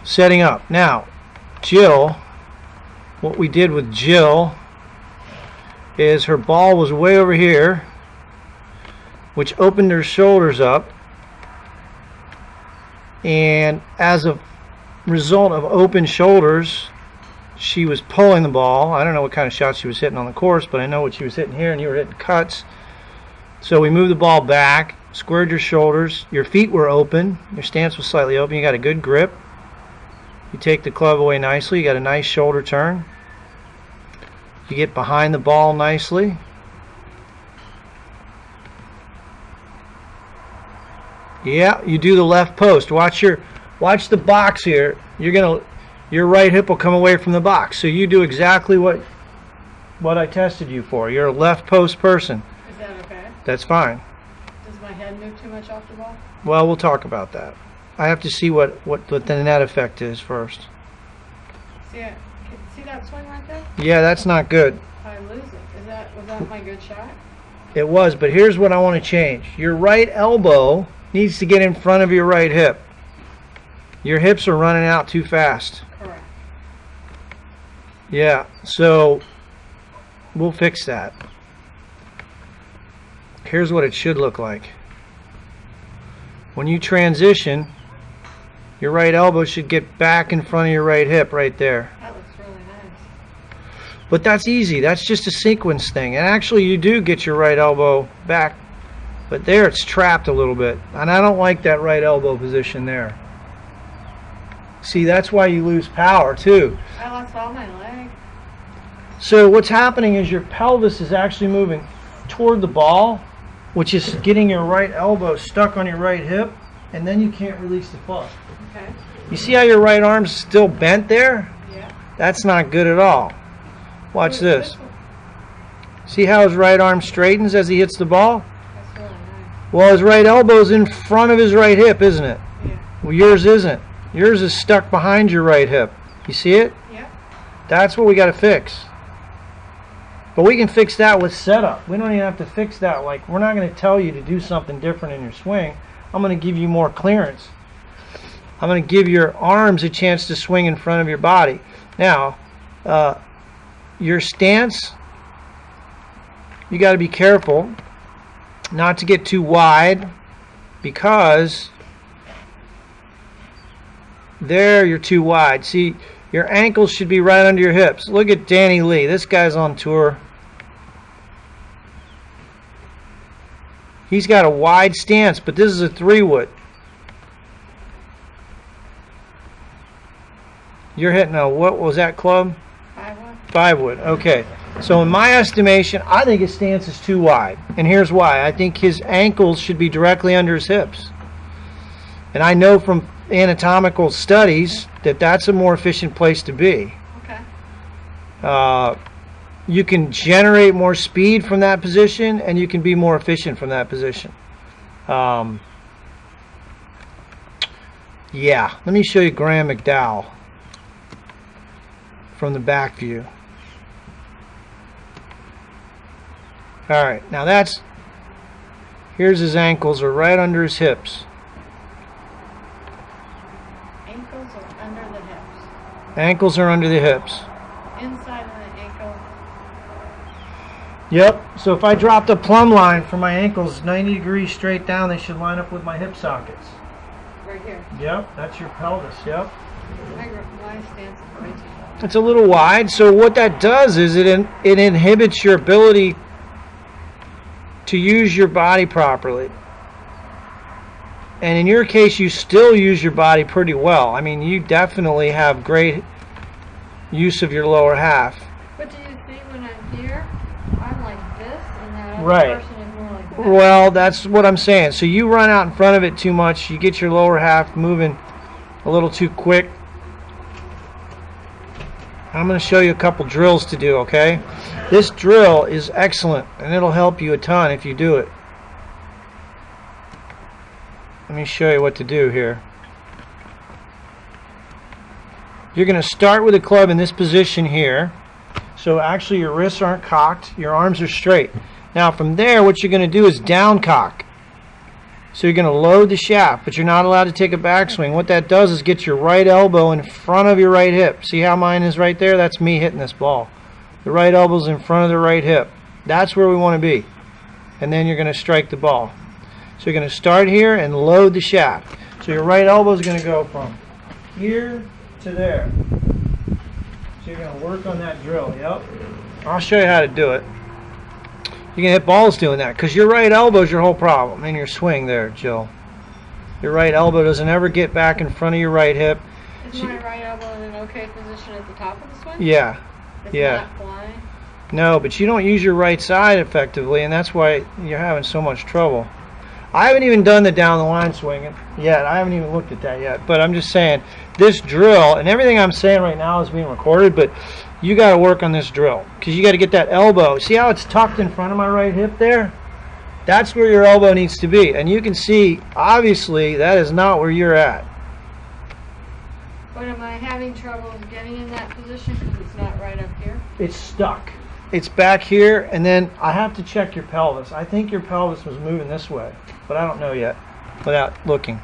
setting up. Now, Jill, what we did with Jill is her ball was way over here, which opened her shoulders up, and as a result of open shoulders, she was pulling the ball. I don't know what kind of shot she was hitting on the course, but I know what she was hitting here, and you were hitting cuts. So we moved the ball back, squared your shoulders, your feet were open, your stance was slightly open, you got a good grip. You take the club away nicely, you got a nice shoulder turn. You get behind the ball nicely. Yeah, you do the left post. Watch the box here. Your right hip will come away from the box. So you do exactly what I tested you for. You're a left post person. Is that okay? That's fine. Does my head move too much off the ball? Well, we'll talk about that. I have to see what the net effect is first. See that swing right there? Yeah, that's not good. I lose it. Was that my good shot? It was, but here's what I want to change. Your right elbow needs to get in front of your right hip. Your hips are running out too fast. Correct. Yeah, so we'll fix that. Here's what it should look like. When you transition, your right elbow should get back in front of your right hip right there. That looks really nice. But that's easy. That's just a sequence thing. And actually you do get your right elbow back, but there it's trapped a little bit. And I don't like that right elbow position there. See, that's why you lose power too. I lost all my leg. So what's happening is your pelvis is actually moving toward the ball, which is getting your right elbow stuck on your right hip, and then you can't release the club. Okay. You see how your right arm's still bent there? Yeah. That's not good at all. Watch this. See how his right arm straightens as he hits the ball? That's really nice. Well, his right elbow's in front of his right hip, isn't it? Yeah. Well, yours isn't. Yours is stuck behind your right hip. You see it? Yeah. That's what we got to fix. But we can fix that with setup. We don't even have to fix that. Like, we're not going to tell you to do something different in your swing. I'm going to give you more clearance. I'm going to give your arms a chance to swing in front of your body. Now, your stance, you got to be careful not to get too wide, because there you're too wide. See, your ankles should be right under your hips. Look at Danny Lee. This guy's on tour. He's got a wide stance, but this is a 3-wood. You're hitting a, what was that club? 5-wood. 5-wood. Okay. So in my estimation, I think his stance is too wide. And here's why. I think his ankles should be directly under his hips. And I know from anatomical studies that that's a more efficient place to be. Okay. You can generate more speed from that position, and you can be more efficient from that position. Yeah, let me show you Graham McDowell from the back view. All right, now here's his ankles are right under his hips. Ankles are under the hips. Ankles are under the hips. Inside of the ankle. Yep, so if I dropped a plumb line for my ankles 90 degrees straight down, they should line up with my hip sockets. Right here. Yep, that's your pelvis, yep. My stance is way too wide. It's a little wide, so what that does is it inhibits your ability to use your body properly. And in your case, you still use your body pretty well. I mean, you definitely have great use of your lower half. But do you think when I'm here, I'm like this, and that other Right. person is more like that? Well, that's what I'm saying. So you run out in front of it too much, you get your lower half moving a little too quick. I'm going to show you a couple drills to do, okay? This drill is excellent, and it'll help you a ton if you do it. Let me show you what to do here. You're going to start with the club in this position here. So actually your wrists aren't cocked, your arms are straight. Now from there, what you're going to do is down cock. So you're going to load the shaft, but you're not allowed to take a backswing. What that does is get your right elbow in front of your right hip. See how mine is right there? That's me hitting this ball. The right elbow's in front of the right hip. That's where we want to be. And then you're going to strike the ball. So you're going to start here and load the shaft. So your right elbow is going to go from here to there. So you're going to work on that drill. Yep. I'll show you how to do it. You can hit balls doing that because your right elbow is your whole problem in your swing there, Jill. Your right elbow doesn't ever get back in front of your right hip. Is my right elbow in an okay position at the top of the swing? Yeah. It's Yeah. not flying? No, but you don't use your right side effectively, and that's why you're having so much trouble. I haven't even done the down the line swinging yet. I haven't even looked at that yet. But I'm just saying, this drill, and everything I'm saying right now is being recorded, but you got to work on this drill because you got to get that elbow. See how it's tucked in front of my right hip there? That's where your elbow needs to be. And you can see, obviously, that is not where you're at. But am I having trouble getting in that position because it's not right up here? It's stuck. It's back here, and then I have to check your pelvis. I think your pelvis was moving this way, but I don't know yet without looking.